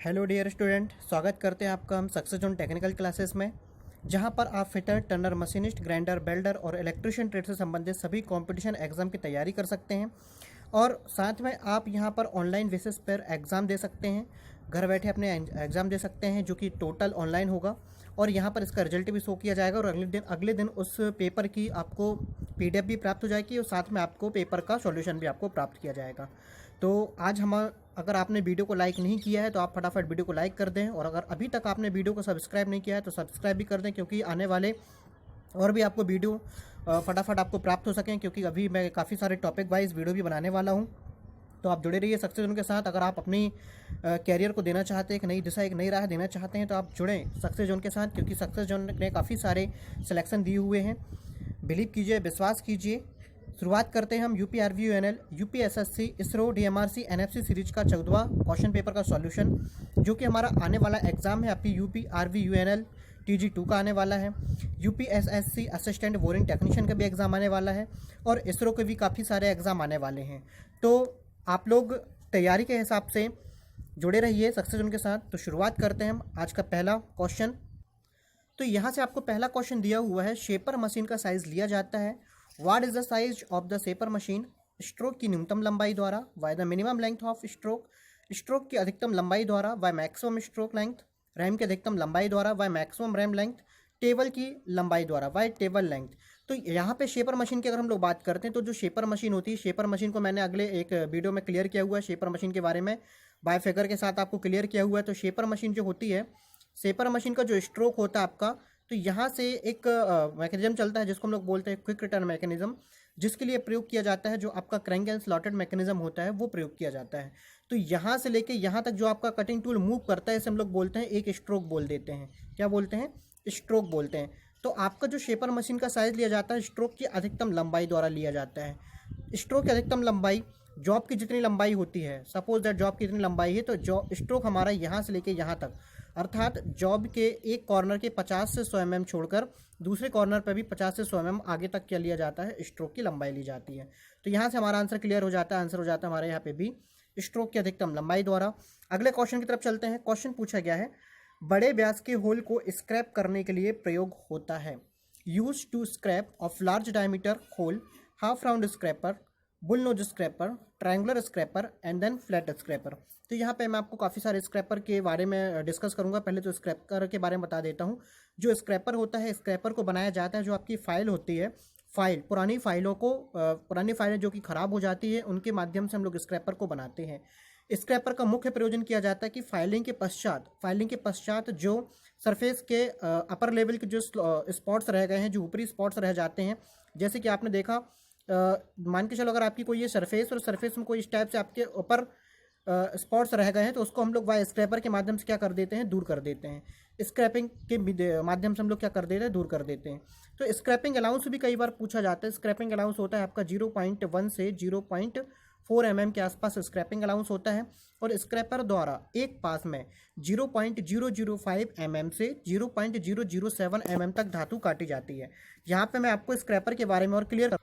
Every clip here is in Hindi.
हेलो डियर स्टूडेंट, स्वागत करते हैं आपका हम सक्सेस जोन टेक्निकल क्लासेस में, जहां पर आप fitter, Turner, machinist, grinder, welder और इलेक्ट्रिशियन ट्रेड से संबंधित सभी कंपटीशन एग्जाम की तैयारी कर सकते हैं। और साथ में आप यहां पर ऑनलाइन बेसिस पर एग्ज़ाम दे सकते हैं, घर बैठे अपने एग्ज़ाम दे सकते हैं, जो कि टोटल ऑनलाइन होगा। और यहाँ पर इसका रिजल्ट भी शो किया जाएगा और अगले दिन उस पेपर की आपको PDF भी प्राप्त हो जाएगी और साथ में आपको पेपर का सॉल्यूशन भी आपको प्राप्त किया जाएगा। तो आज हम अगर आपने वीडियो को लाइक नहीं किया है तो आप फटाफट वीडियो को लाइक कर दें, और अगर अभी तक आपने वीडियो को सब्सक्राइब नहीं किया है तो सब्सक्राइब भी कर दें, क्योंकि आने वाले और भी आपको वीडियो फटाफट आपको प्राप्त हो सकें, क्योंकि अभी मैं काफ़ी सारे टॉपिक वाइज वीडियो भी बनाने वाला हूँ। तो आप जुड़े रहिए सक्सेस जोन के साथ। अगर आप अपनी कैरियर को देना चाहते हैं, एक नई दिशा, एक नई राह देना चाहते हैं, तो आप जुड़ें सक्सेस जोन के साथ, क्योंकि सक्सेस जोन ने काफ़ी सारे सिलेक्शन दिए हुए हैं। बिलीव कीजिए, विश्वास कीजिए। शुरुआत करते हैं हम UPRVUNL, UPSSC, ISRO, DMRC, NFC series का 14वां क्वेश्चन पेपर का सॉल्यूशन, जो कि हमारा आने वाला एग्जाम है आपकी UPRVUNL TG2 का आने वाला है। UPSSC असिस्टेंट बोरिंग टेक्नीशियन का भी एग्ज़ाम आने वाला है, और इसरो के भी काफ़ी सारे एग्ज़ाम आने वाले हैं। तो आप लोग तैयारी के हिसाब से जुड़े रहिए सक्सेस जोन के साथ। तो शुरुआत करते हैं हम आज का पहला क्वेश्चन। तो यहाँ से आपको पहला क्वेश्चन दिया हुआ है, शेपर मशीन का साइज लिया जाता है। What is the size of the shaper machine? Stroke की न्यूनतम लंबाई द्वारा, by the minimum length of stroke, stroke की अधिकतम लंबाई द्वारा, by maximum stroke length, RAM की अधिकतम लंबाई द्वारा, by maximum RAM length, table की लंबाई द्वारा, बाय टेबल लेंथ। तो यहाँ पे शेपर मशीन की अगर हम लोग बात करते हैं, तो जो शेपर मशीन होती है, शेपर मशीन को मैंने अगले एक वीडियो में क्लियर किया हुआ है, शेपर मशीन के बारे में बाय फिगर के साथ आपको क्लियर किया हुआ है। तो शेपर मशीन जो होती है, शेपर मशीन का जो स्ट्रोक होता है आपका, तो यहाँ से एक मैकेनिज्म चलता है जिसको हम लोग बोलते हैं क्विक रिटर्न मैकेनिज्म, जिसके लिए प्रयोग किया जाता है जो आपका क्रैंक एंड स्लॉटेड मैकेनिज्म होता है, वो प्रयोग किया जाता है। तो यहाँ से लेके यहाँ तक जो आपका कटिंग टूल मूव करता है, इसे हम लोग बोलते हैं एक स्ट्रोक बोल देते हैं। क्या बोलते हैं? स्ट्रोक बोलते हैं। तो आपका जो शेपर मशीन का साइज लिया जाता है, स्ट्रोक की अधिकतम लंबाई द्वारा लिया जाता है। स्ट्रोक की अधिकतम लंबाई जॉब की जितनी लंबाई होती है, सपोज दैट जॉब की जितनी लंबाई है, तो जॉब स्ट्रोक हमारा यहाँ से लेके यहाँ तक, अर्थात जॉब के एक कॉर्नर के 50 से 100 mm छोड़कर दूसरे कॉर्नर पर भी 50 से 100 mm आगे तक क्या लिया जाता है? स्ट्रोक की लंबाई ली जाती है। तो यहाँ से हमारा आंसर क्लियर हो जाता है। आंसर हो जाता है हमारे यहाँ पे भी स्ट्रोक की अधिकतम लंबाई द्वारा। अगले क्वेश्चन की तरफ चलते हैं। क्वेश्चन पूछा गया है, बड़े व्यास के होल को स्क्रैप करने के लिए प्रयोग होता है। Use to scrap off large diameter hole, half round scraper, bull nose scraper, triangular scraper and then flat scraper. तो यहाँ पे मैं आपको काफ़ी सारे स्क्रैपर के बारे में डिस्कस करूँगा। पहले तो स्क्रैपर के बारे में बता देता हूँ। जो स्क्रैपर होता है, स्क्रैपर को बनाया जाता है, जो आपकी फाइल होती है, फाइल, पुरानी फाइलों को, पुरानी फाइलें जो कि ख़राब हो जाती है, उनके माध्यम से हम लोग स्क्रैपर को बनाते हैं। स्क्रैपर का मुख्य प्रयोजन किया जाता है कि फाइलिंग के पश्चात जो सरफेस के अपर लेवल के जो स्पॉट्स रह गए हैं, जो ऊपरी स्पॉट्स रह जाते हैं, जैसे कि आपने देखा, मान के चलो अगर आपकी कोई ये सरफेस और सरफेस में कोई इस टाइप से आपके ऊपर स्पॉट्स रह गए हैं, तो उसको हम लोग वाई स्क्रैपर के माध्यम से क्या कर देते हैं? दूर कर देते हैं। स्क्रैपिंग के माध्यम से हम लोग क्या कर देते हैं? दूर कर देते हैं। तो स्क्रैपिंग अलाउंस भी कई बार पूछा जाता है। स्क्रैपिंग अलाउंस होता है आपका 0.1 से 0.4 mm के आसपास स्क्रैपिंग अलाउंस होता है, और स्क्रैपर द्वारा एक पास में 0.005 mm से 0.007 mm तक धातु काटी जाती है। यहाँ पे मैं आपको स्क्रैपर के बारे में और क्लियर।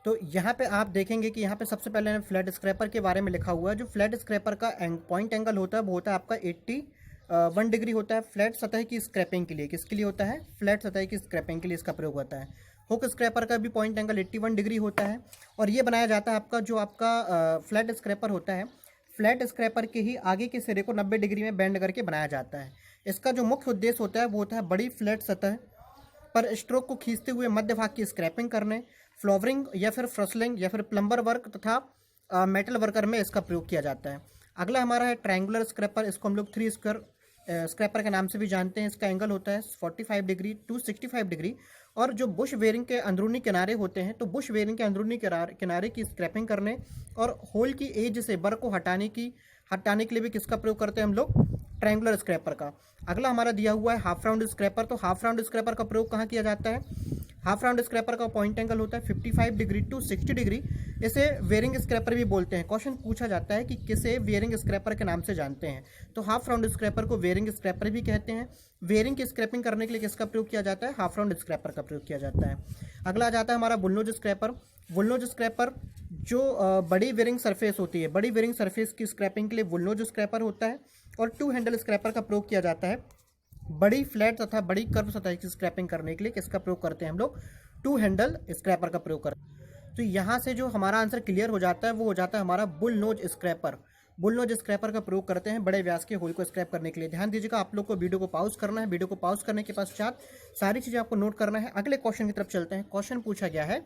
तो यहाँ पे आप देखेंगे कि यहाँ पे सबसे पहले फ्लैट स्क्रैपर के बारे में लिखा हुआ है। जो फ्लैट स्क्रैपर का पॉइंट एंगल होता है, वो होता है आपका 81 डिग्री होता है फ्लैट सतह की स्क्रैपिंग के लिए। किसके लिए होता है? फ्लैट सतह की स्क्रैपिंग के लिए इसका प्रयोग होता है। हुक स्क्रैपर का भी पॉइंट एंगल 81 डिग्री होता है, और ये बनाया जाता है आपका, जो आपका फ्लैट स्क्रैपर होता है, फ्लैट स्क्रैपर के ही आगे के सिरे को 90 डिग्री में बेंड करके बनाया जाता है। इसका जो मुख्य उद्देश्य होता है, वो होता है बड़ी फ्लैट सतह पर स्ट्रोक को खींचते हुए मध्य भाग की स्क्रैपिंग करने, फ्लोवरिंग या फिर फ्रसलिंग या फिर प्लम्बर वर्क तथा मेटल वर्कर में इसका प्रयोग किया जाता है। अगला हमारा है ट्रायंगुलर स्क्रैपर। इसको हम लोग 3 स्क्वायर स्क्रैपर के नाम से भी जानते हैं। इसका एंगल होता है 45 डिग्री टू 65 डिग्री। और जो बुश वेयरिंग के अंदरूनी किनारे होते हैं, तो बुश वेयरिंग के अंदरूनी किनारे की स्क्रैपिंग करने और होल की एज से बर को हटाने के लिए भी किसका प्रयोग करते हैं हम लोग? ट्रायंगुलर स्क्रैपर का। अगला हमारा दिया हुआ है हाफ राउंड स्क्रैपर। तो हाफ राउंड स्क्रैपर का प्रयोग कहाँ किया जाता है? हाफ राउंड स्क्रैपर का पॉइंट एंगल होता है 55 डिग्री टू 60 डिग्री। इसे वेयरिंग स्क्रैपर भी बोलते हैं। क्वेश्चन पूछा जाता है कि किसे वेयरिंग स्क्रैपर के नाम से जानते हैं, तो हाफ राउंड स्क्रैपर को वेयरिंग स्क्रैपर भी कहते हैं। वेयरिंग की स्क्रैपिंग करने के लिए किसका प्रयोग किया जाता है? हाफ राउंड स्क्रैपर का प्रयोग किया जाता है। अगला आ जाता है हमारा बुलनोज स्क्रैपर। बुलनोज स्क्रैपर जो बड़ी वेयरिंग सरफेस होती है, बड़ी वेयरिंग सरफेस की स्क्रैपिंग के लिए बुलनोज स्क्रैपर होता है। और टू हैंडल स्क्रैपर का प्रयोग किया जाता है बड़ी फ्लैट तथा बड़ी कर्व सतह की स्क्रैपिंग करने के लिए। किसका प्रयोग करते हैं हम लोग? टू हैंडल स्क्रैपर का प्रयोग करते हैं। तो यहाँ से जो हमारा आंसर क्लियर हो जाता है वो हो जाता है हमारा bull nose scraper. Bull nose scraper का प्रयोग करते हैं बड़े व्यास के होल को स्क्रैप करने के लिए। ध्यान दीजिएगा, आप लोग को वीडियो को पॉज करना है। वीडियो को पॉज करने के पश्चात सारी चीज़ें आपको नोट करना है। अगले क्वेश्चन की तरफ चलते हैं। क्वेश्चन पूछा गया है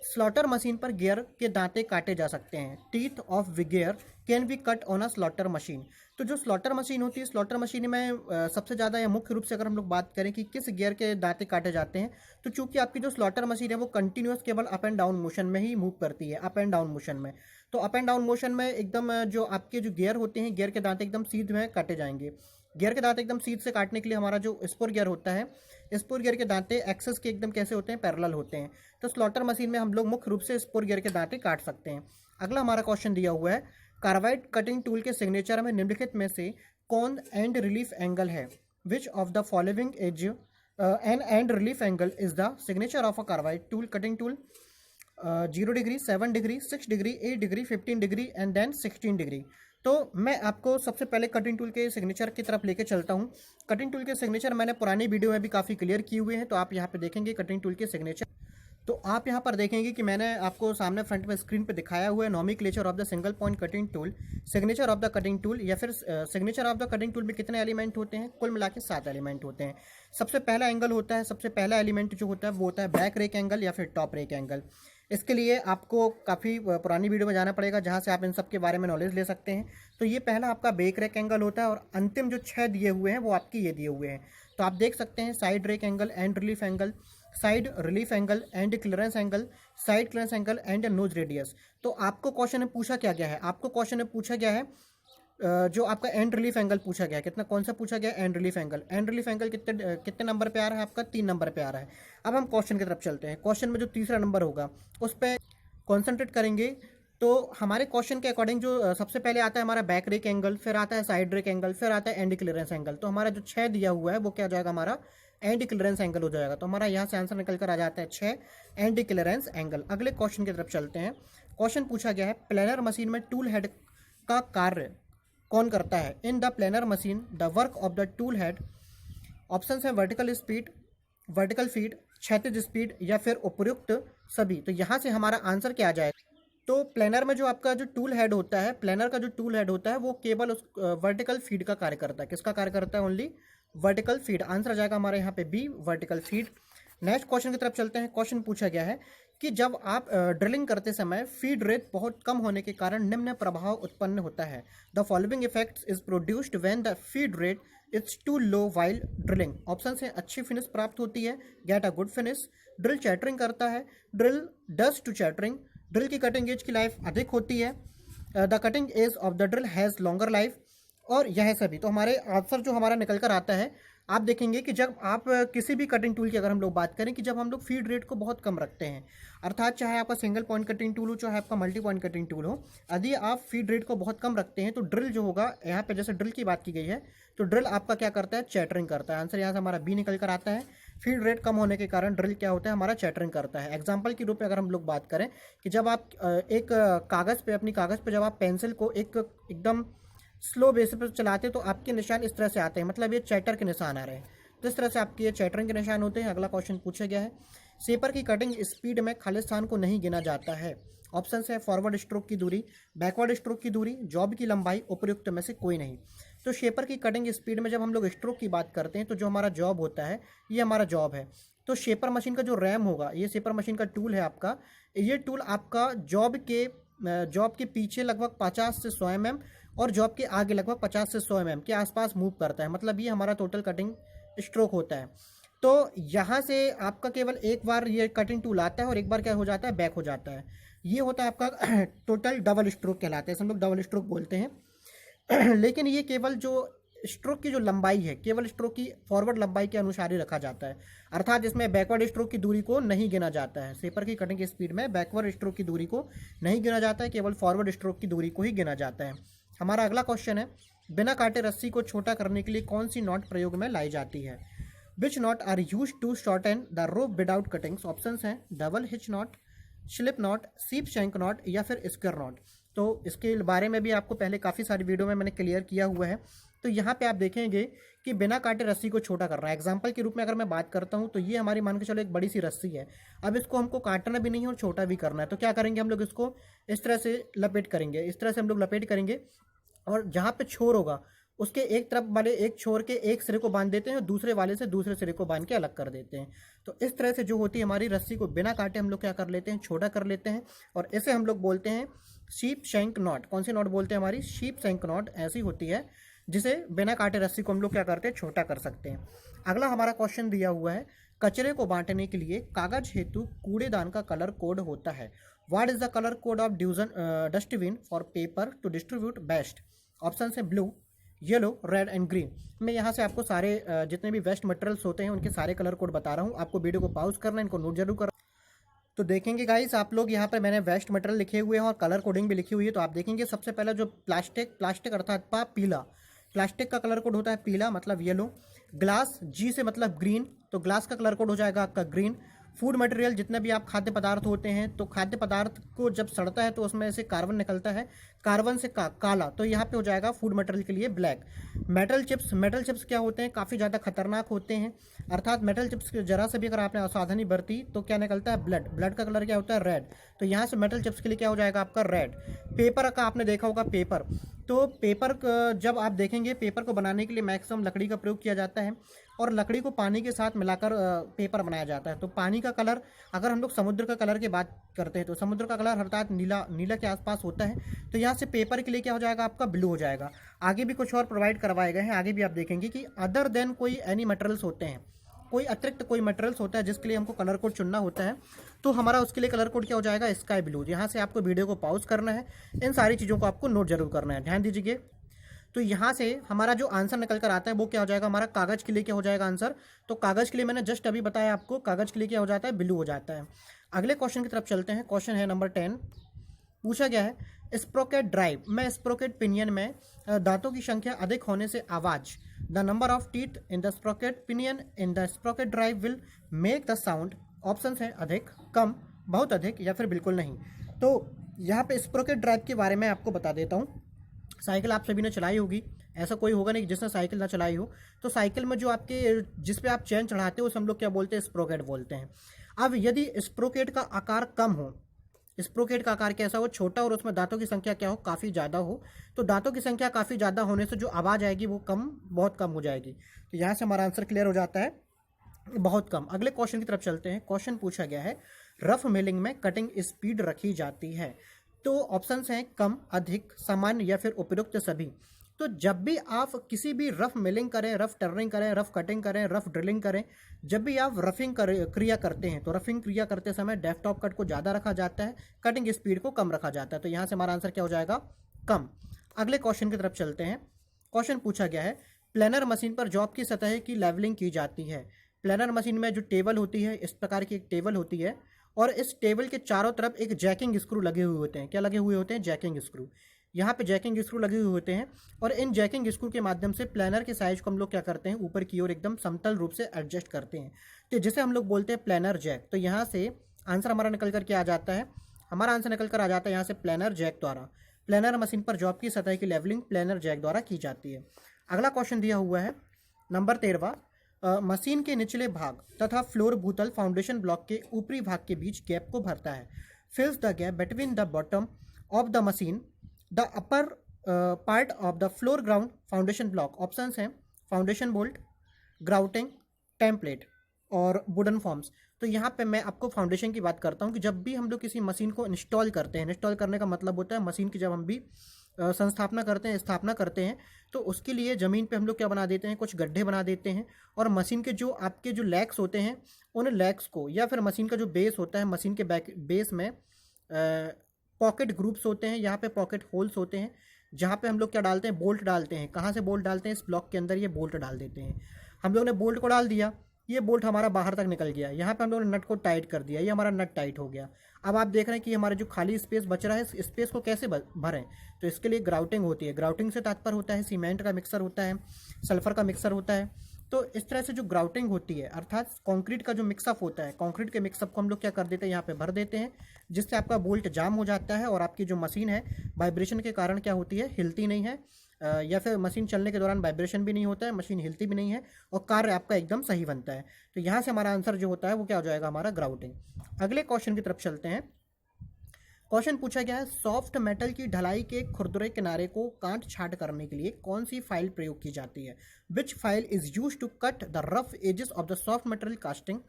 स्लॉटर मशीन पर गियर के दांते काटे जा सकते हैं। Teeth of gear can be cut on a slaughter machine. तो जो स्लॉटर मशीन होती है, स्लॉटर मशीन में सबसे ज़्यादा या मुख्य रूप से अगर हम लोग बात करें कि किस गियर के दांते काटे जाते हैं, तो चूंकि आपकी जो स्लॉटर मशीन है वो कंटिन्यूअस केवल अप एंड डाउन मोशन में ही मूव करती है, अप एंड डाउन मोशन में। तो अप एंड डाउन मोशन में एकदम जो आपके जो गियर होते हैं, गियर के दांते एकदम सीध में काटे जाएंगे। गियर के दांते एकदम सीध से काटने के लिए हमारा जो स्पोर गियर होता है, स्पोर गियर के दांते एक्सेस के एकदम कैसे होते हैं? पैरेलल होते हैं। तो स्लॉटर मशीन में हम लोग मुख्य रूप से स्पोर गियर के दांते काट सकते हैं। अगला हमारा क्वेश्चन दिया हुआ है कार्बाइड कटिंग टूल के सिग्नेचर में निम्नलिखित में से कौन एंड रिलीफ एंगल है? Which of the following is an end relief angle is the signature of a carbide tool cutting tool? 0 degree, 7 degree, 6 degree, 8 degree, 15 degree and then 16 degree. तो मैं आपको सबसे पहले कटिंग टूल के सिग्नेचर की तरफ लेके चलता हूँ। कटिंग टूल के सिग्नेचर मैंने पुरानी वीडियो में भी काफ़ी क्लियर किए हुए हैं, तो आप यहाँ पे देखेंगे कटिंग टूल के सिग्नेचर। तो आप यहाँ पर देखेंगे कि मैंने आपको सामने फ्रंट में स्क्रीन पे दिखाया हुआ है nomenclature of the single point cutting tool, signature of the cutting tool, या फिर signature of the cutting tool में कितने एलिमेंट होते हैं? कुल मिला के 7 एलिमेंट होते हैं। सबसे पहला एंगल होता है, सबसे पहला एलिमेंट जो होता है वो होता है बैक रेक एंगल या फिर टॉप रेक एंगल। इसके लिए आपको काफ़ी पुरानी वीडियो में जाना पड़ेगा जहाँ से आप इन सब के बारे में नॉलेज ले सकते हैं। तो ये पहला आपका बैक रेक एंगल होता है और अंतिम जो 6 दिए हुए हैं वो आपके ये दिए हुए हैं। तो आप देख सकते हैं side rake angle and relief angle, side relief angle and clearance angle, side clearance angle and nose radius. तो आपको क्वेश्चन में पूछा क्या गया है? आपको क्वेश्चन में पूछा गया है जो आपका एंड रिलीफ एंगल पूछा गया है, कितना कौन सा पूछा गया? And relief angle. And relief angle कितने नंबर पे आ रहा है आपका? 3 नंबर पे आ रहा है। अब हम क्वेश्चन की तरफ चलते हैं। क्वेश्चन में जो तीसरा नंबर होगा उस पर कॉन्सेंट्रेट करेंगे। तो हमारे क्वेश्चन के अकॉर्डिंग जो सबसे पहले आता है हमारा बैक रेक एंगल, फिर आता है साइड रेक एंगल, फिर आता है एंड क्लियरेंस एंगल। तो हमारा जो 6 दिया हुआ है वो क्या हो जाएगा? हमारा एंड क्लियरेंस एंगल हो जाएगा। तो हमारा यहाँ से आंसर निकल कर आ जाता है 6 एंड क्लियरेंस एंगल। अगले क्वेश्चन की तरफ चलते हैं। क्वेश्चन पूछा गया है प्लेनर मशीन में टूल हेड का कार्य कौन करता है? In the planar machine the work of the tool head. Option है वर्टिकल स्पीड, वर्टिकल फीड, क्षैतिज स्पीड या फिर उपयुक्त सभी। तो यहाँ से हमारा आंसर क्या आ जाएगा? तो प्लेनर में जो आपका जो टूल हेड होता है, प्लेनर का जो टूल हेड होता है वो केवल उस वर्टिकल फीड का कार्य करता है। किसका कार्य करता है? Only vertical feed. आंसर आ जाएगा हमारे यहाँ पे B, vertical feed. Next question की तरफ चलते हैं। क्वेश्चन पूछा गया है कि जब आप ड्रिलिंग करते समय फीड रेट बहुत कम होने के कारण निम्न प्रभाव उत्पन्न होता है। The following effects is produced when the feed rate it's too low while drilling. Option से अच्छी फिनिश प्राप्त होती है, get a good finish, drill chattering करता है, drill dust to chattering, drill की कटिंग एज की लाइफ अधिक होती है, the cutting edge of the drill has longer life, और यह सभी। तो हमारे आंसर जो हमारा निकल कर आता है, आप देखेंगे कि जब आप किसी भी कटिंग टूल की अगर हम लोग बात करें कि जब हम लोग फीड रेट को बहुत कम रखते हैं, अर्थात चाहे आपका सिंगल पॉइंट कटिंग टूल हो चाहे आपका मल्टी पॉइंट कटिंग टूल हो, यदि आप फीड रेट को बहुत कम रखते हैं तो ड्रिल जो होगा, यहाँ पे जैसे ड्रिल की बात की गई है, तो ड्रिल आपका क्या करता है? चैटरिंग करता है। आंसर यहाँ से हमारा बी निकल कर आता है। फीड रेट कम होने के कारण ड्रिल क्या होता है? हमारा चैटरिंग करता है। एग्जाम्पल के रूप में अगर हम लोग बात करें कि जब आप एक कागज़ पे, अपनी कागज़ पे जब आप पेंसिल को एकदम स्लो बेसिस पर चलाते हैं तो आपके निशान इस तरह से आते हैं, मतलब ये चैटर के निशान आ रहे हैं। तो इस तरह से आपके ये चैटरिंग के निशान होते हैं। अगला क्वेश्चन पूछा गया है शेपर की कटिंग स्पीड में खाली स्थान को नहीं गिना जाता है। ऑप्शन है फॉरवर्ड स्ट्रोक की दूरी, बैकवर्ड स्ट्रोक की दूरी, जॉब की लंबाई, उपयुक्त में से कोई नहीं। तो शेपर की कटिंग स्पीड में जब हम लोग स्ट्रोक की बात करते हैं तो जो हमारा जॉब होता है ये हमारा जॉब है। तो शेपर मशीन का जो रैम होगा, ये शेपर मशीन का टूल है आपका, ये टूल आपका जॉब के पीछे लगभग 50 से 100 mm और जॉब के आगे लगभग 50 से 100 mm के आसपास मूव करता है। मतलब ये हमारा टोटल कटिंग स्ट्रोक होता है। तो यहाँ से आपका केवल एक बार ये कटिंग टूल आता है और एक बार क्या हो जाता है? बैक हो जाता है। ये होता है आपका टोटल डबल स्ट्रोक कहलाता है, हम लोग डबल स्ट्रोक बोलते हैं। लेकिन ये केवल जो स्ट्रोक की जो लंबाई है केवल स्ट्रोक की फॉरवर्ड लंबाई के अनुसार ही रखा जाता है, अर्थात इसमें बैकवर्ड स्ट्रोक की दूरी को नहीं गिना जाता है। सेपर की कटिंग स्पीड में बैकवर्ड स्ट्रोक की दूरी को नहीं गिना जाता है, केवल फॉरवर्ड स्ट्रोक की दूरी को ही गिना जाता है। हमारा अगला क्वेश्चन है, बिना काटे रस्सी को छोटा करने के लिए कौन सी नॉट प्रयोग में लाई जाती है? Which knot are use to shorten the rope without cuttings? Option हैं double hitch knot, slip knot, sheepshank knot या फिर स्क्वायर नॉट। तो इसके बारे में भी आपको पहले काफ़ी सारी वीडियो में मैंने क्लियर किया हुआ है। तो यहाँ पे आप देखेंगे कि बिना काटे रस्सी को छोटा करना है। एग्जाम्पल के रूप में अगर मैं बात करता हूँ तो ये हमारी मान के चलो एक बड़ी सी रस्सी है। अब इसको हमको काटना भी नहीं है और छोटा भी करना है, तो क्या करेंगे हम लोग इसको इस तरह से लपेट करेंगे, इस तरह से हम लोग लपेट करेंगे और जहाँ पे छोर होगा उसके एक तरफ वाले एक छोर के एक सिरे को बांध देते हैं और दूसरे वाले से दूसरे सिरे को बांध के अलग कर देते हैं। तो इस तरह से जो होती है हमारी रस्सी को बिना काटे हम लोग क्या कर लेते हैं, छोटा कर लेते हैं और इसे हम लोग बोलते हैं शीप शैंक नॉट। कौन सी नॉट बोलते हैं? हमारी शीप शैंक नॉट ऐसी होती है जिसे बिना काटे रस्सी को हम लोग क्या करते हैं, छोटा कर सकते हैं। अगला हमारा क्वेश्चन दिया हुआ है, कचरे को बांटने के लिए कागज हेतु कूड़ेदान का कलर कोड होता है। What is the colour code of dustbin for paper to distribute best? Option है blue, yellow, red and green. मैं यहाँ से आपको सारे जितने भी वेस्ट मटेरियल्स होते हैं उनके सारे कलर कोड बता रहा हूँ। आपको वीडियो को पॉज करना है, इनको नोट जरूर करना। तो देखेंगे गाइस आप लोग यहाँ पर मैंने वेस्ट मटेरियल लिखे हुए हैं और कलर कोडिंग भी लिखी हुई है। तो आप देखेंगे सबसे पहला जो प्लास्टिक अर्थात पीला, प्लास्टिक का कलर कोड होता है पीला मतलब येलो। ग्लास, जी से मतलब ग्रीन, तो ग्लास का कलर कोड हो जाएगा आपका ग्रीन। फूड मटेरियल जितने भी आप खाद्य पदार्थ होते हैं, तो खाद्य पदार्थ को जब सड़ता है तो उसमें से कार्बन निकलता है, कार्बन से काला, तो यहाँ पे हो जाएगा फूड मटेरियल के लिए ब्लैक। मेटल चिप्स क्या होते हैं, काफ़ी ज़्यादा खतरनाक होते हैं, अर्थात मेटल चिप्स जरा से भी अगर आपने असावधानी बरती तो क्या निकलता है, ब्लड का कलर क्या होता है, रेड। तो यहाँ से मेटल चिप्स के लिए क्या हो जाएगा आपका रेड। पेपर का आपने देखा होगा पेपर, तो पेपर जब आप देखेंगे पेपर को बनाने के लिए मैक्सिमम लकड़ी का प्रयोग किया जाता है और लकड़ी को पानी के साथ मिलाकर पेपर बनाया जाता है। तो पानी का कलर, अगर हम लोग समुद्र का कलर की बात करते हैं तो समुद्र का कलर अर्थात नीला के आसपास होता है। तो यहाँ से पेपर के लिए क्या हो जाएगा आपका ब्लू हो जाएगा। आगे भी कुछ और प्रोवाइड करवाए गए हैं, आगे भी आप देखेंगे कि अदर देन कोई एनी मटेरियल्स होते हैं, कोई अतिरिक्त कोई मटेरियल्स होता है जिसके लिए हमको कलर कोड चुनना होता है, तो हमारा उसके लिए कलर कोड क्या हो जाएगा, स्काई ब्लू। यहाँ से आपको वीडियो को पॉज करना है, इन सारी चीज़ों को आपको नोट जरूर करना है, ध्यान दीजिए। तो यहाँ से हमारा जो आंसर निकल कर आता है वो क्या हो जाएगा, हमारा कागज के लिए क्या हो जाएगा आंसर। तो कागज के लिए मैंने जस्ट अभी बताया आपको, कागज के लिए क्या हो जाता है, ब्लू हो जाता है। अगले क्वेश्चन की तरफ चलते हैं। क्वेश्चन है नंबर 10। पूछा गया है स्प्रोकेट ड्राइव में स्प्रोकेट पिनियन में दांतों की संख्या अधिक होने से आवाज, the number of teeth in the sprocket pinion in the sprocket drive will make the sound. Option है अधिक, कम, बहुत अधिक या फिर बिल्कुल नहीं। तो यहाँ पे स्प्रोकेट ड्राइव के बारे में आपको बता देता हूँ। साइकिल आप सभी ने चलाई होगी, ऐसा कोई होगा नहीं जिसने साइकिल ना चलाई हो। तो साइकिल में जो आपके जिस पे आप चेन चढ़ाते हो उसे हम लोग क्या बोलते हैं, स्प्रोकेट बोलते हैं। अब यदि स्प्रोकेट का आकार कम हो, स्प्रोकेट का आकार कैसा हो, छोटा, और उसमें दांतों की संख्या क्या हो, काफ़ी ज़्यादा हो, तो दांतों की संख्या काफ़ी ज़्यादा होने से जो आवाज़ आएगी वो बहुत कम हो जाएगी। तो यहाँ से हमारा आंसर क्लियर हो जाता है, बहुत कम। अगले क्वेश्चन की तरफ चलते हैं। क्वेश्चन पूछा गया है रफ मिलिंग में कटिंग स्पीड रखी जाती है। तो ऑप्शंस हैं कम, अधिक, सामान्य या फिर उपयुक्त सभी। तो जब भी आप किसी भी रफ मिलिंग करें, रफ टर्निंग करें, रफ कटिंग करें, रफ ड्रिलिंग करें, जब भी आप रफिंग क्रिया करते हैं तो रफिंग क्रिया करते समय डेस्कटॉप कट को ज़्यादा रखा जाता है, कटिंग स्पीड को कम रखा जाता है। तो यहाँ से हमारा आंसर क्या हो जाएगा, कम। अगले क्वेश्चन की तरफ चलते हैं। क्वेश्चन पूछा गया है प्लानर मशीन पर जॉब की सतह की लेवलिंग की जाती है। प्लानर मशीन में जो टेबल होती है, इस प्रकार की एक टेबल होती है और इस टेबल के चारों तरफ एक जैकिंग स्क्रू लगे हुए होते हैं। क्या लगे हुए होते हैं, जैकिंग स्क्रू। यहाँ पे जैकिंग स्क्रू लगे हुए होते हैं और इन जैकिंग स्क्रू के माध्यम से प्लानर के साइज को हम लोग क्या करते हैं, ऊपर की ओर एकदम समतल रूप से एडजस्ट करते हैं, तो जिसे हम लोग बोलते हैं प्लानर जैक। तो यहाँ से आंसर हमारा निकल कर के आ जाता है, हमारा आंसर निकल कर आ जाता है यहाँ से प्लानर जैक द्वारा। प्लानर मशीन पर जॉब की सतह की लेवलिंग प्लानर जैक द्वारा की जाती है। अगला क्वेश्चन दिया हुआ है नंबर 13। मशीन के निचले भाग तथा फ्लोर भूतल फाउंडेशन ब्लॉक के ऊपरी भाग के बीच गैप को भरता है। फिल्स the gap between the bottom of the machine the upper part of the floor ground foundation block. Options हैं फाउंडेशन बोल्ट, ग्राउटिंग, टेम्पलेट और वुडन फॉर्म्स। तो यहाँ पे मैं आपको फाउंडेशन की बात करता हूँ कि जब भी हम लोग किसी मशीन को इंस्टॉल करते हैं, इंस्टॉल करने का मतलब होता है मशीन की जब हम भी संस्थापना करते हैं, स्थापना करते हैं, तो उसके लिए ज़मीन पे हम लोग क्या बना देते हैं, कुछ गड्ढे बना देते हैं और मशीन के जो आपके जो लैग्स होते हैं उन लैग्स को, या फिर मशीन का जो बेस होता है, मशीन के बेस में पॉकेट ग्रुप्स होते हैं, यहाँ पे पॉकेट होल्स होते हैं, जहाँ पे हम लोग क्या डालते हैं, बोल्ट डालते हैं। कहाँ से बोल्ट डालते हैं, इस ब्लॉक के अंदर ये बोल्ट डाल देते हैं। हम लोग ने बोल्ट को डाल दिया, ये बोल्ट हमारा बाहर तक निकल गया। यहाँ पे हम लोग ने नट को टाइट कर दिया, ये हमारा नट टाइट हो गया। अब आप देख रहे हैं कि हमारा जो खाली स्पेस बच रहा है, इस स्पेस को कैसे भरें, तो इसके लिए ग्राउटिंग होती है। ग्राउटिंग से तात्पर्य होता है सीमेंट का मिक्सर होता है, सल्फर का मिक्सर होता है। तो इस तरह से जो ग्राउटिंग होती है, अर्थात कंक्रीट का जो मिक्सअप होता है, कंक्रीट के मिक्सअप को हम लोग क्या कर देते हैं, यहाँ पे भर देते हैं, जिससे आपका बोल्ट जाम हो जाता है और आपकी जो मशीन है वाइब्रेशन के कारण क्या होती है, हिलती नहीं है, या फिर मशीन चलने के दौरान वाइब्रेशन भी नहीं होता है, मशीन हिलती भी नहीं है और कार्य आपका एकदम सही बनता है। तो यहाँ से हमारा आंसर जो होता है वो क्या हो जाएगा, हमारा ग्राउटिंग। अगले क्वेश्चन की तरफ चलते हैं। क्वेश्चन पूछा गया है, सॉफ्ट मेटल की ढलाई के खुरदुरे किनारे को काट छांट करने के लिए कौन सी फाइल प्रयोग की जाती है? Which file is use to cut the rough edges of the soft metal casting?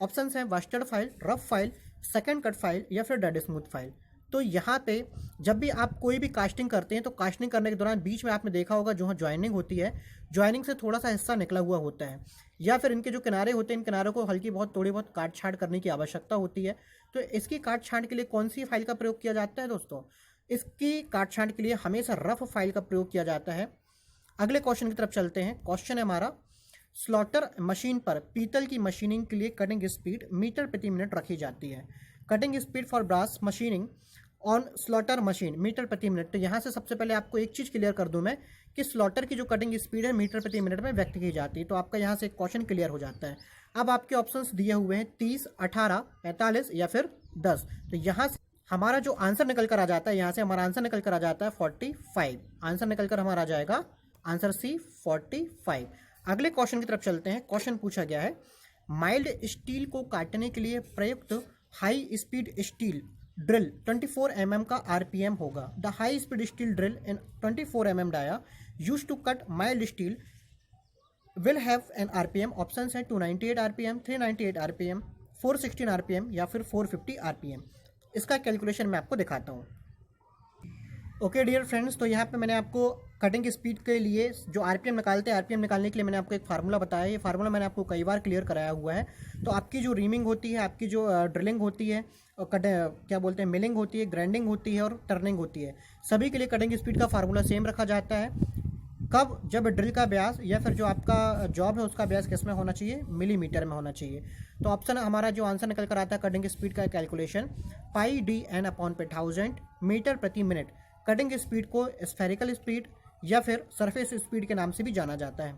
Option है bastard file, rough file, second cut file या फिर डेड स्मूथ फाइल। तो यहाँ पे जब भी आप कोई भी कास्टिंग करते हैं तो कास्टिंग करने के दौरान बीच में आपने देखा होगा जो ज्वाइनिंग होती है, ज्वाइनिंग से थोड़ा सा हिस्सा निकला हुआ होता है, या फिर इनके जो किनारे होते हैं इन किनारों को हल्की बहुत थोड़ी बहुत काट छांट करने की आवश्यकता होती है। तो इसकी काट छांट के लिए कौन सी फाइल का प्रयोग किया जाता है दोस्तों? इसकी काट छांट के लिए हमेशा रफ फाइल का प्रयोग किया जाता है। अगले क्वेश्चन की तरफ चलते हैं। क्वेश्चन है हमारा, स्लॉटर मशीन पर पीतल की मशीनिंग के लिए कटिंग स्पीड मीटर प्रति मिनट रखी जाती है। Cutting speed for brass machining on slotter machine meter प्रति मिनट। तो यहाँ से सबसे पहले आपको एक चीज़ क्लियर कर दूं मैं कि स्लॉटर की जो कटिंग स्पीड है मीटर प्रति मिनट में व्यक्त की जाती है। तो आपका यहाँ से क्वेश्चन क्लियर हो जाता है। अब आपके ऑप्शंस दिए हुए हैं 30, 18, 45 या फिर 10। तो यहाँ से हमारा जो आंसर निकल कर आ जाता है, यहाँ से हमारा आंसर निकल कर आ जाता है 45। आंसर निकल कर हमारा आ जाएगा आंसर सी 45। अगले क्वेश्चन की तरफ चलते हैं। क्वेश्चन पूछा गया है, माइल्ड स्टील को काटने के लिए प्रयुक्त high speed steel drill 24 mm का RPM होगा। The high speed steel drill in 24 mm dia use to cut mild steel will have an RPM। Option है 298 RPM, 398 RPM, 416 RPM या फिर 450 RPM। इसका कैलकुलेशन मैं आपको दिखाता हूँ। ओके डियर फ्रेंड्स, तो यहाँ पे मैंने आपको कटिंग स्पीड के लिए जो RPM निकालते हैं, RPM निकालने के लिए मैंने आपको एक फार्मूला बताया। ये फार्मूला मैंने आपको कई बार क्लियर कराया हुआ है। तो आपकी जो रीमिंग होती है, आपकी जो ड्रिलिंग होती है, और क्या बोलते हैं, मिलिंग होती है, ग्राइंडिंग होती है और टर्निंग होती है, सभी के लिए कटिंग स्पीड का फार्मूला सेम रखा जाता है। कब? जब ड्रिल का व्यास या फिर जो आपका जॉब है उसका व्यास किस में होना चाहिए, मिलीमीटर में होना चाहिए। तो ऑप्शन हमारा जो आंसर निकल कर आता है कटिंग स्पीड का कैलकुलेशन, πdn/1000 मीटर प्रति मिनट। कटिंग स्पीड को स्फेरिकल स्पीड या फिर सरफेस स्पीड के नाम से भी जाना जाता है।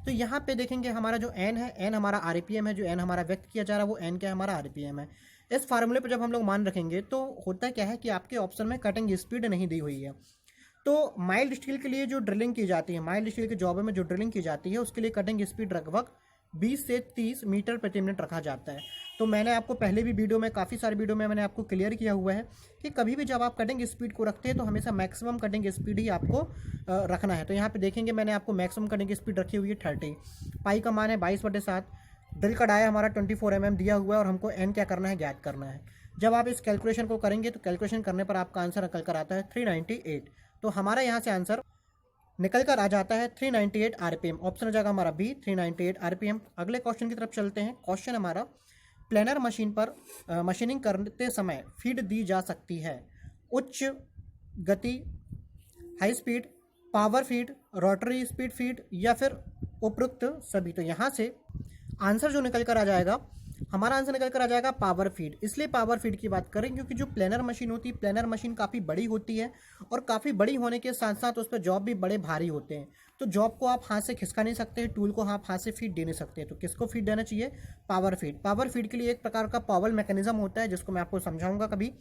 तो यहाँ पे देखेंगे हमारा जो n है, n हमारा RPM है, जो n हमारा व्यक्त किया जा रहा है वो n क्या है, हमारा RPM है। इस फार्मूले पर जब हम लोग मान रखेंगे तो होता क्या है कि आपके ऑप्शन में कटिंग स्पीड नहीं दी हुई है। तो माइल्ड स्टील के लिए जो ड्रिलिंग की जाती है, माइल्ड स्टील के जॉब में जो ड्रिलिंग की जाती है उसके लिए कटिंग स्पीड लगभग 20 से 30 मीटर प्रति मिनट रखा जाता है। तो मैंने आपको पहले भी वीडियो में, काफ़ी सारे वीडियो में मैंने आपको क्लियर किया हुआ है कि कभी भी जब आप कटिंग स्पीड को रखते हैं तो हमेशा मैक्सिमम कटिंग स्पीड ही आपको रखना है। तो यहाँ पे देखेंगे मैंने आपको मैक्सिमम कटिंग स्पीड रखी हुई है 30। पाई का मान है 22/7। ड्रिल का डाया हमारा 24 mm दिया हुआ है और हमको n क्या करना है, ज्ञात करना है। जब आप इस कैलकुलेशन को करेंगे तो कैलकुलेशन करने पर आपका आंसर निकल कर आता है 398। तो हमारा यहाँ से आंसर निकल कर आ जाता है 398 RPM। ऑप्शन हो जाएगा हमारा बी, 398 RPM। अगले क्वेश्चन की तरफ चलते हैं। क्वेश्चन हमारा, प्लेनर मशीन पर मशीनिंग करते समय फीड दी जा सकती है उच्च गति, high speed, power feed, rotary speed feed या फिर उपरोक्त सभी। तो यहाँ से आंसर जो निकल कर आ जाएगा, हमारा आंसर निकल कर आ जाएगा पावर फीड। इसलिए पावर फीड की बात करें क्योंकि जो प्लेनर मशीन होती है, प्लेनर मशीन काफ़ी बड़ी होती है और काफ़ी बड़ी होने के साथ साथ उस पर जॉब भी बड़े भारी होते हैं। तो जॉब को आप हाथ से खिसका नहीं सकते, टूल को आप हाथ से फीड दे नहीं सकते। तो किसको फीड देना चाहिए? Power feed. पावर फीड के लिए एक प्रकार का पावल मैकेनिज्म होता है जिसको मैं आपको समझाऊंगा कभी।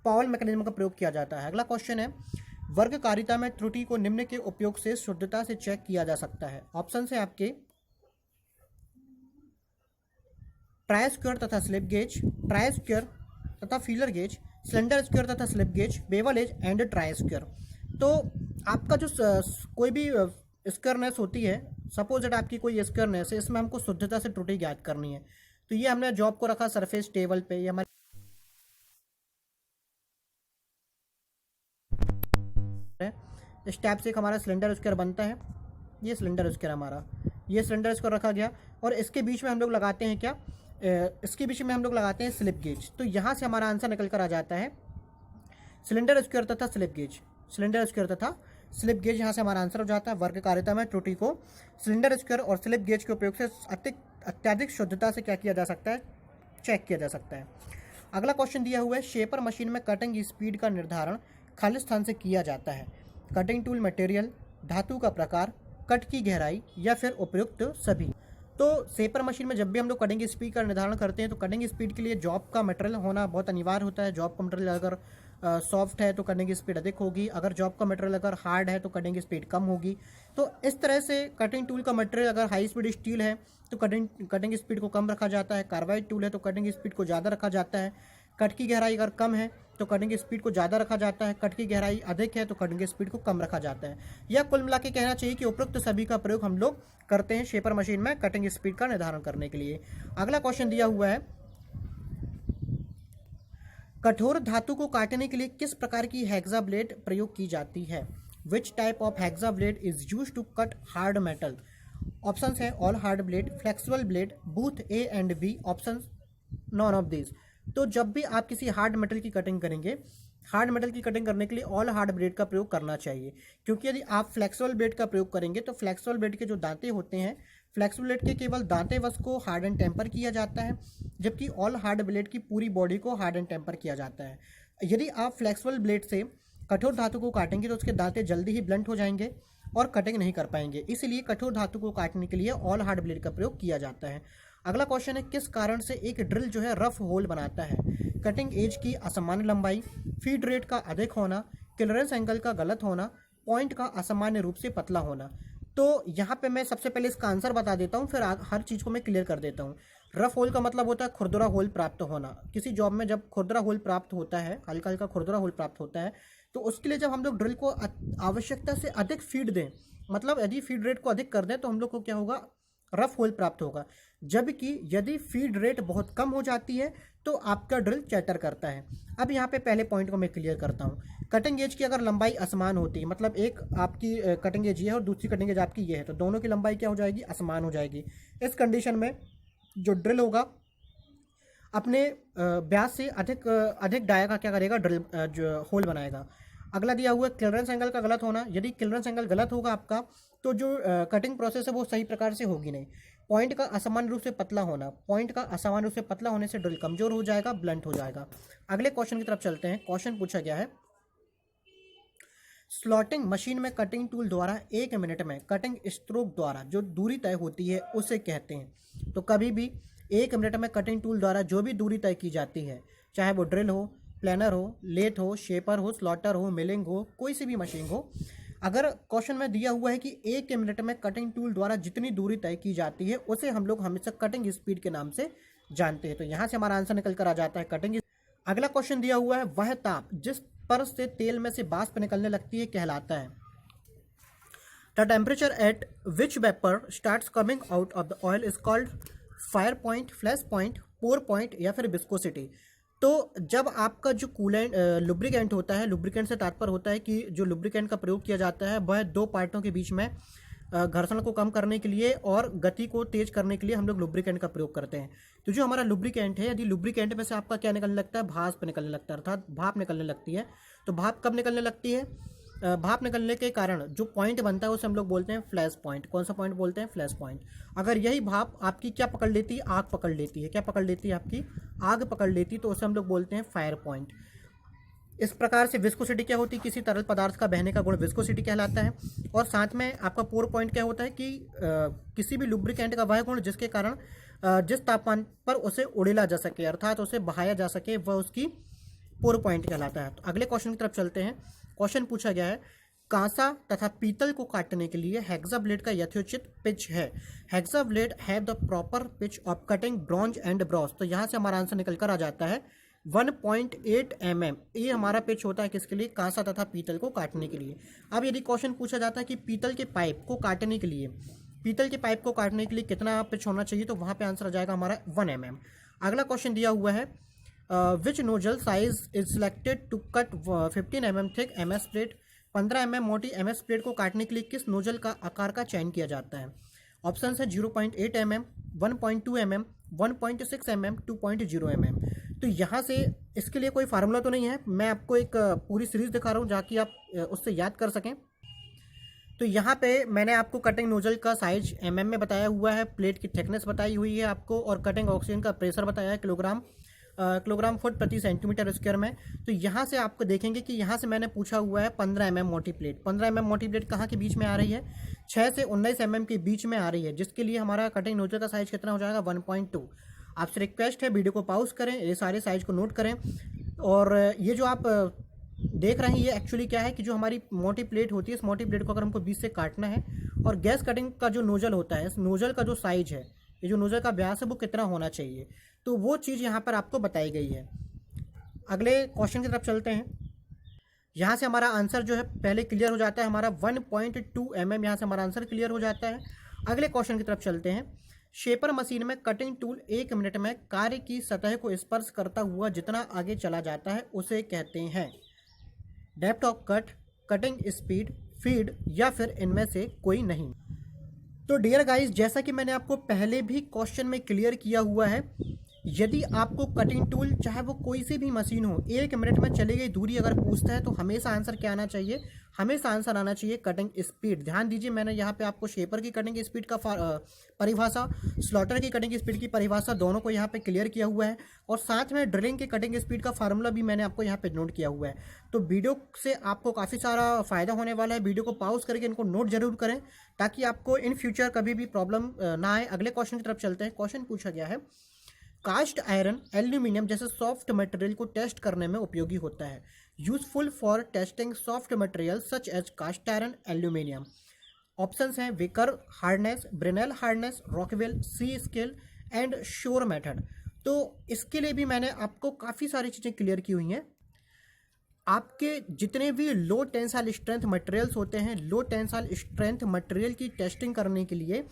पावल मैकेनिज्म का प्रयोग किया जाता है। अगला क्वेश्चन है, वर्गकारिता में त्रुटि को निम्न के उपयोग से शुद्धता से चेक किया जा सकता है। ऑप्शन है आपके ट्राई स्क्वायर तथा स्लिप गेज, ट्राई स्क्वायर तथा फीलर गेज, सिलेंडर स्क्वायर तथा slip gauge, bevel edge and try square. तो आपका जो कोई भी स्क्वायरनेस होती है, सपोज दैट आपकी कोई स्क्वायरनेस है, इसमें हमको शुद्धता से त्रुटि ज्ञात करनी है। तो ये हमने जॉब को रखा सरफेस टेबल पे, ये हमारे इस टाइप से एक हमारा सिलेंडर स्क्वायर बनता है। ये सिलेंडर स्क्वायर हमारा, ये सिलेंडर स्क्वायर रखा गया और इसके बीच में हम लोग लगाते हैं क्या, इसके बीच में हम लोग लगाते हैं स्लिप गेज। तो यहाँ से हमारा आंसर निकल कर आ जाता है सिलेंडर स्क्वायर तथा स्लिप गेज, सिलेंडर स्क्वायर तथा स्लिप गेज यहाँ से हमारा आंसर हो जाता है। वर्गकारिता में त्रुटि को सिलेंडर स्क्वायर और स्लिप गेज के उपयोग से अत्यधिक शुद्धता से क्या किया जा सकता है, चेक किया जा सकता है। अगला क्वेश्चन दिया हुआ है, शेपर मशीन में कटिंग स्पीड का निर्धारण खाली स्थान से किया जाता है। कटिंग टूल मटेरियल, धातु का प्रकार, कट की गहराई या फिर उपयुक्त सभी। तो शेपर मशीन में जब भी हम लोग कटिंग स्पीड का निर्धारण करते हैं तो कटिंग स्पीड के लिए जॉब का मटेरियल होना बहुत अनिवार्य होता है। जॉब का मटेरियल अगर सॉफ्ट है तो कटिंग स्पीड अधिक होगी, अगर जॉब का मटेरियल अगर हार्ड है तो कटिंग स्पीड कम होगी। तो इस तरह से कटिंग टूल का मटेरियल अगर हाई स्पीड स्टील है तो कटिंग स्पीड को कम रखा जाता है। कार्बाइड टूल है तो कटिंग स्पीड को ज़्यादा रखा जाता है। कट की गहराई अगर कम है तो कटिंग स्पीड को ज़्यादा रखा जाता है। कट की गहराई अधिक है तो कटिंग स्पीड को कम रखा जाता है। यह कुल मिला के कहना चाहिए कि उपरोक्त सभी का प्रयोग हम लोग करते हैं शेपर मशीन में कटिंग स्पीड का निर्धारण करने के लिए। अगला क्वेश्चन दिया हुआ है, कठोर धातु को काटने के लिए किस प्रकार की हेक्सा ब्लेड प्रयोग की जाती है? Which type of hexa blade is use to cut hard metal? Options है all hard blade, flexible blade, both A and B, options none of this. तो जब भी आप किसी हार्ड मेटल की कटिंग करेंगे, हार्ड मेटल की कटिंग करने के लिए ऑल हार्ड ब्लेड का प्रयोग करना चाहिए, क्योंकि यदि आप फ्लेक्सिबल ब्लेड का प्रयोग करेंगे तो फ्लेक्सिबल ब्लेड के जो दांते होते हैं, फ्लेक्सिबल ब्लेड के केवल दांते वश को हार्ड एंड टेम्पर किया जाता है, जबकि ऑल हार्ड ब्लेड की पूरी बॉडी को हार्ड एंड टेम्पर किया जाता है। यदि आप फ्लेक्सिबल ब्लेड से कठोर धातु को काटेंगे तो उसके दांते जल्दी ही ब्लंट हो जाएंगे और कटिंग नहीं कर पाएंगे, इसलिए कठोर धातु को काटने के लिए ऑल हार्ड ब्लेड का प्रयोग किया जाता है। अगला क्वेश्चन है, किस कारण से एक ड्रिल जो है रफ होल बनाता है? कटिंग एज की असामान्य लंबाई, फीड रेट का अधिक होना, क्लियरेंस एंगल का गलत होना, पॉइंट का असामान्य रूप से पतला होना। तो यहाँ पे मैं सबसे पहले इसका आंसर बता देता हूँ, फिर हर चीज़ को मैं क्लियर कर देता हूँ। रफ होल का मतलब होता है खुरदुरा होल प्राप्त होना। किसी जॉब में जब खुरदुरा होल प्राप्त होता है, हल्का हल्का खुरदुरा होल प्राप्त होता है, तो उसके लिए जब हम लोग ड्रिल को आवश्यकता से अधिक फीड दें, मतलब यदि फीड रेट को अधिक कर दें तो हम लोग को क्या होगा, रफ होल प्राप्त होगा। जबकि यदि फीड रेट बहुत कम हो जाती है तो आपका ड्रिल चैटर करता है। अब यहाँ पे पहले पॉइंट को मैं क्लियर करता हूँ। कटिंग एज की अगर लंबाई असमान होती है, मतलब एक आपकी कटिंग एज ये है और दूसरी कटिंग एज आपकी ये है, तो दोनों की लंबाई क्या हो जाएगी, असमान हो जाएगी। इस कंडीशन में जो ड्रिल होगा अपने व्यास से अधिक डाया का क्या करेगा, ड्रिल जो होल बनाएगा। अगला दिया हुआ है क्लियरेंस एंगल का गलत होना। यदि क्लियरेंस एंगल गलत होगा आपका तो जो कटिंग प्रोसेस है वो सही प्रकार से होगी नहीं। पॉइंट का असामान्य रूप से पतला होना, पॉइंट का असामान्य रूप से पतला होने से ड्रिल कमजोर हो जाएगा, ब्लंट हो जाएगा। अगले क्वेश्चन की तरफ चलते हैं। क्वेश्चन पूछा गया है, स्लॉटिंग मशीन में कटिंग टूल द्वारा 1 मिनट में कटिंग स्ट्रोक द्वारा जो दूरी तय होती है उसे कहते हैं। तो कभी भी 1 मिनट में कटिंग टूल द्वारा जो भी दूरी तय की जाती है, चाहे वो ड्रिल हो, प्लानर हो, लेथ हो, शेपर हो, स्लॉटर हो, मिलिंग हो, कोई सी भी मशीन हो, अगर क्वेश्चन में दिया हुआ है कि 1 मिनट में कटिंग टूल द्वारा जितनी दूरी तय की जाती है उसे हम लोग हमेशा कटिंग स्पीड के नाम से जानते हैं। तो यहाँ से हमारा आंसर निकल कर आ जाता है कटिंग। अगला क्वेश्चन दिया हुआ है, वह ताप जिस पर से तेल में से वाष्प निकलने लगती है कहलाता है। The temperature at which vapour starts coming out of the oil is called fire point, flash point, pour point या फिर विस्कोसिटी। तो जब आपका जो कूलेंट लुब्रिकेंट होता है, लुब्रिकेंट से तात्पर्य होता है कि जो लुब्रिकेंट का प्रयोग किया जाता है वह दो पार्टों के बीच में घर्षण को कम करने के लिए और गति को तेज करने के लिए हम लोग लुब्रिकेंट का प्रयोग करते हैं। तो जो हमारा लुब्रिकेंट है, यदि लुब्रिकेंट में से आपका क्या निकलने लगता है, भाप निकलने लगता है, अर्थात भाप निकलने लगती है। तो भाप कब निकलने लगती है, भाप निकलने के कारण जो पॉइंट बनता है उसे हम लोग बोलते हैं फ्लैश पॉइंट। कौन सा पॉइंट बोलते हैं, फ्लैश पॉइंट। अगर यही भाप आपकी क्या पकड़ लेती है, आग पकड़ लेती है, क्या पकड़ लेती है, आपकी आग पकड़ लेती है, तो उसे हम लोग बोलते हैं फायर पॉइंट। इस प्रकार से विस्कोसिटी क्या होती है, किसी तरल पदार्थ का बहने का गुण विस्कोसिटी कहलाता है। और साथ में आपका पोर पॉइंट क्या होता है कि किसी भी लुब्रिकेंट का वह गुण जिसके कारण जिस तापमान पर उसे उड़ेला जा सके, अर्थात उसे बहाया जा सके, वह उसकी पोर पॉइंट कहलाता है। तो अगले क्वेश्चन की तरफ चलते हैं। क्वेश्चन पूछा गया है, कांसा तथा पीतल को काटने के लिए हेक्सा ब्लेड का यथोचित पिच है। Hexa blade have the proper pitch of cutting bronze and Bros. तो यहाँ से हमारा आंसर निकल कर आ जाता है 1.8 mm। ये हमारा पिच होता है किसके लिए, कांसा तथा पीतल को काटने के लिए। अब यदि क्वेश्चन पूछा जाता है कि पीतल के पाइप को काटने के लिए, पीतल के पाइप को काटने के लिए कितना पिच होना चाहिए, तो वहाँ पे आंसर आ जाएगा हमारा 1 mm। अगला क्वेश्चन दिया हुआ है, which nozzle size is selected to cut 15 mm thick MS plate. 15 mm मोटी MS प्लेट को काटने के लिए किस नोजल का आकार का चयन किया जाता है। ऑप्शन है 0.8 mm, 1.2 mm, 1.6 mm, 2.0 mm। तो यहाँ से इसके लिए कोई फार्मूला तो नहीं है, मैं आपको एक पूरी सीरीज दिखा रहा हूँ जहाँ कि आप उससे याद कर सकें। तो यहाँ पे मैंने आपको कटिंग नोजल का साइज mm में बताया हुआ है, प्लेट की थिकनेस बताई हुई है आपको, और कटिंग ऑक्सीजन का प्रेशर बताया है किलोग्राम फुट प्रति सेंटीमीटर स्क्वायर में। तो यहाँ से आपको देखेंगे कि यहाँ से मैंने पूछा हुआ है 15 mm मोटी प्लेट। 15 mm मोटी प्लेट कहाँ के बीच में आ रही है? 6 से 19 mm के बीच में आ रही है, जिसके लिए हमारा कटिंग नोजल का साइज कितना हो जाएगा? 1.2। आपसे रिक्वेस्ट है वीडियो को पॉज करें, ये सारे साइज को नोट करें। और ये जो आप देख रहे हैं ये एक्चुअली क्या है कि जो हमारी मोटी प्लेट होती है, इस मोटी प्लेट को अगर हमको बीच से काटना है, और गैस कटिंग का जो नोजल होता है, इस नोजल का जो साइज है, ये जो नोजल का व्यास है वो कितना होना चाहिए, तो वो चीज़ यहाँ पर आपको बताई गई है। अगले क्वेश्चन की तरफ चलते हैं। यहाँ से हमारा आंसर जो है पहले क्लियर हो जाता है, हमारा 1.2 mm यहाँ से हमारा आंसर क्लियर हो जाता है। अगले क्वेश्चन की तरफ चलते हैं। शेपर मशीन में कटिंग टूल 1 मिनट में कार्य की सतह को स्पर्श करता हुआ जितना आगे चला जाता है उसे कहते हैं depth of cut, cutting speed, feed, या फिर इनमें से कोई नहीं। तो डियर गाइस, जैसा कि मैंने आपको पहले भी क्वेश्चन में क्लियर किया हुआ है, यदि आपको कटिंग टूल चाहे वो कोई सी भी मशीन हो 1 मिनट में चली गई दूरी अगर पूछता है तो हमेशा आंसर क्या आना चाहिए? हमेशा आंसर आना चाहिए कटिंग स्पीड। ध्यान दीजिए, मैंने यहाँ पे आपको शेपर की कटिंग स्पीड का परिभाषा, स्लॉटर की कटिंग स्पीड की परिभाषा दोनों को यहाँ पे क्लियर किया हुआ है, और साथ में ड्रिलिंग की कटिंग स्पीड का फार्मूला भी मैंने आपको यहाँ पे नोट किया हुआ है। तो वीडियो से आपको काफ़ी सारा फायदा होने वाला है। वीडियो को पॉज करके इनको नोट जरूर करें ताकि आपको इन फ्यूचर कभी भी प्रॉब्लम ना आए। अगले क्वेश्चन की तरफ चलते हैं। क्वेश्चन पूछा गया है, कास्ट आयरन एल्यूमिनियम जैसे सॉफ्ट मटेरियल को टेस्ट करने में उपयोगी होता है। Useful for testing soft material such as cast iron aluminium. Options हैं Vickers hardness, Brinell hardness, Rockwell, C scale and Shore method. तो इसके लिए भी मैंने आपको काफ़ी सारी चीज़ें क्लियर की हुई हैं। आपके जितने भी लो टेंसाइल स्ट्रेंथ मटेरियल्स होते हैं, लो टेंसाइल स्ट्रेंथ मटेरियल की टेस्टिंग करने के लिए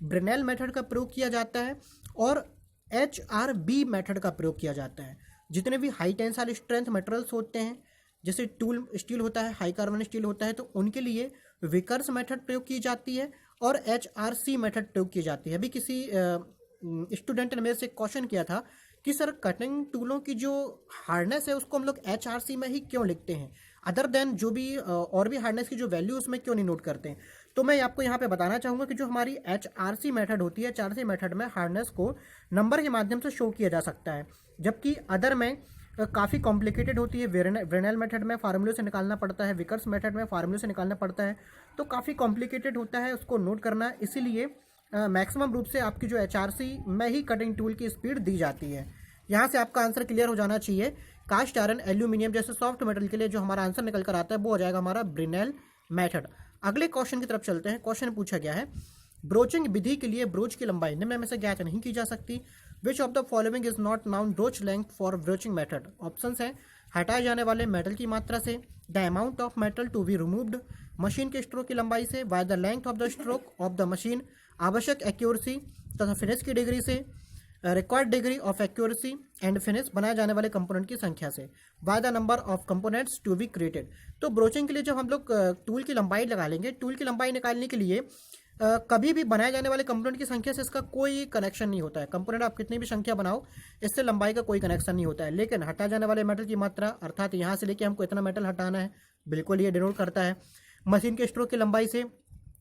ब्रेनेल मेथड का प्रयोग किया जाता है और HRB मेथड का प्रयोग किया जाता है। जितने भी हाई टेंसाइल स्ट्रेंथ मटेरियल्स होते हैं, जैसे टूल स्टील होता है, हाई कार्बन स्टील होता है, तो उनके लिए विकर्स मेथड प्रयोग की जाती है और HRC मेथड प्रयोग की जाती है। अभी किसी स्टूडेंट ने मेरे से क्वेश्चन किया था कि सर कटिंग टूलों की जो हार्डनेस है उसको हम लोग HRC में ही क्यों लिखते हैं, अदर देन जो भी और भी हार्डनेस की जो वैल्यू उसमें क्यों नहीं नोट करते हैं। तो मैं आपको यहाँ पे बताना चाहूँगा कि जो हमारी HRC मेथड होती है, HRC मेथड में हार्डनेस को नंबर के माध्यम से शो किया जा सकता है, जबकि अदर में काफ़ी कॉम्प्लिकेटेड होती है। ब्रेनेल मेथड में फार्मूले से निकालना पड़ता है, विकर्स मेथड में फार्मूले से निकालना पड़ता है, तो काफ़ी कॉम्प्लिकेटेड होता है उसको नोट करना। इसीलिए मैक्सिमम रूप से आपकी जो HRC में ही कटिंग टूल की स्पीड दी जाती है। यहाँ से आपका आंसर क्लियर हो जाना चाहिए। कास्ट आयरन एल्यूमिनियम जैसे सॉफ्ट मटेरियल के लिए जो हमारा आंसर निकल कर आता है वो हो जाएगा हमारा ब्रेनेल मेथड। अगले क्वेश्चन की तरफ चलते हैं। क्वेश्चन पूछा गया है, ब्रोचिंग विधि के लिए ब्रोच की लंबाई निम्न में से ज्ञात नहीं की जा सकती। Which of the following is not known broach length for broaching method. Options हैं हटाए जाने वाले मेटल की मात्रा से, the amount of metal to be removed, machine के स्ट्रोक की लंबाई से, by the length of the stroke of the machine, आवश्यक एक्यूरेसी तथा फिनिश की डिग्री से, required degree of accuracy and finish बनाए जाने वाले कंपोनेंट की संख्या से, by the number of components to be created. तो ब्रोचिंग के लिए जब हम लोग टूल की लंबाई लगा लेंगे, टूल की लंबाई निकालने के लिए कभी भी बनाए जाने वाले कंपोनेंट की संख्या से इसका कोई कनेक्शन नहीं होता है। कंपोनेंट आप कितनी भी संख्या बनाओ, इससे लंबाई का कोई कनेक्शन नहीं होता है। लेकिन हटा जाने वाले मेटल की मात्रा, अर्थात यहाँ से लेके हमको इतना मेटल हटाना है, बिल्कुल ये डिनोट करता है। मशीन के स्ट्रोक की लंबाई से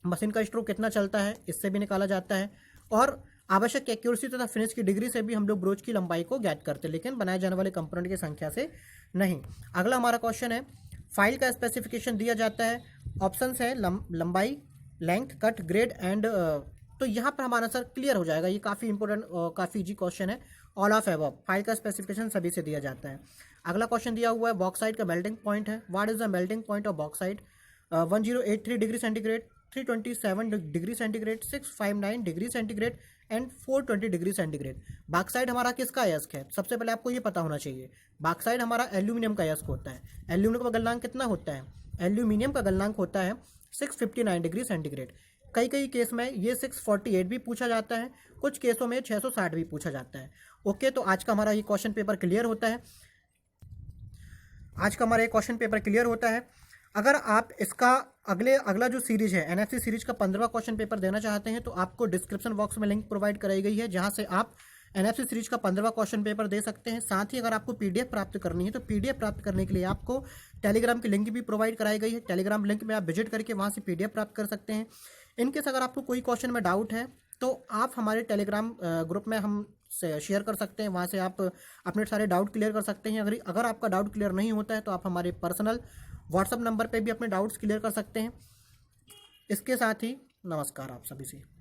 मशीन का स्ट्रोक कितना चलता है, इससे भी निकाला जाता है। और आवश्यक एक्यूरेसी तथा फिनिश की डिग्री से भी हम लोग ब्रोच की लंबाई को ज्ञात करते हैं, लेकिन बनाए जाने वाले कंपोनेंट की संख्या से नहीं। अगला हमारा क्वेश्चन है, फाइल का स्पेसिफिकेशन दिया जाता है। ऑप्शंस है लंबाई, लेंथ, कट, ग्रेड एंड। तो यहाँ पर हमारा आंसर क्लियर हो जाएगा। ये काफ़ी इंपॉर्टेंट काफ़ी इजी क्वेश्चन है। ऑल ऑफ एबव, फाइल का स्पेसिफिकेशन सभी से दिया जाता है। अगला क्वेश्चन दिया हुआ है, बॉक्साइट का मेल्टिंग पॉइंट है। What is the melting point of bauxite? 1083 degree centigrade, 327 degree centigrade, 659 degree centigrade and 420 degree centigrade. Bauxite हमारा किसका अयस्क है? सबसे पहले आपको ये पता होना चाहिए। बॉक्साइट हमारा एल्यूमिनियम का अयस्क होता है। एल्यूमिनियम का गलनांक कितना होता है? एल्यूमिनियम का गलनांक होता है 659 डिग्री सेंटीग्रेड। कई कई केस में ये 648 भी पूछा जाता है, कुछ केसों में 660 भी पूछा जाता है। ओके, तो आज का हमारा ये क्वेश्चन पेपर क्लियर होता है। आज का हमारा ये क्वेश्चन पेपर क्लियर होता है। अगर आप इसका अगला जो सीरीज है NFC सीरीज का 15वां क्वेश्चन पेपर देना चाहते हैं तो आपको डिस्क्रिप्शन बॉक्स में लिंक प्रोवाइड कराई गई है, जहां से आप एनएफसी सीरीज का 15वां क्वेश्चन पेपर दे सकते हैं। साथ ही अगर आपको पीडीएफ प्राप्त करनी है तो पीडीएफ प्राप्त करने के लिए आपको टेलीग्राम की लिंक भी प्रोवाइड कराई गई है। टेलीग्राम लिंक में आप विजिट करके वहाँ से पीडीएफ प्राप्त कर सकते हैं। इनकेस अगर आपको कोई क्वेश्चन में डाउट है तो आप हमारे टेलीग्राम ग्रुप में हम शेयर कर सकते हैं, वहाँ से आप अपने सारे डाउट क्लियर कर सकते हैं। अगर आपका डाउट क्लियर नहीं होता है तो आप हमारे पर्सनल व्हाट्सएप नंबर पे भी अपने डाउट्स क्लियर कर सकते हैं। इसके साथ ही नमस्कार आप सभी से।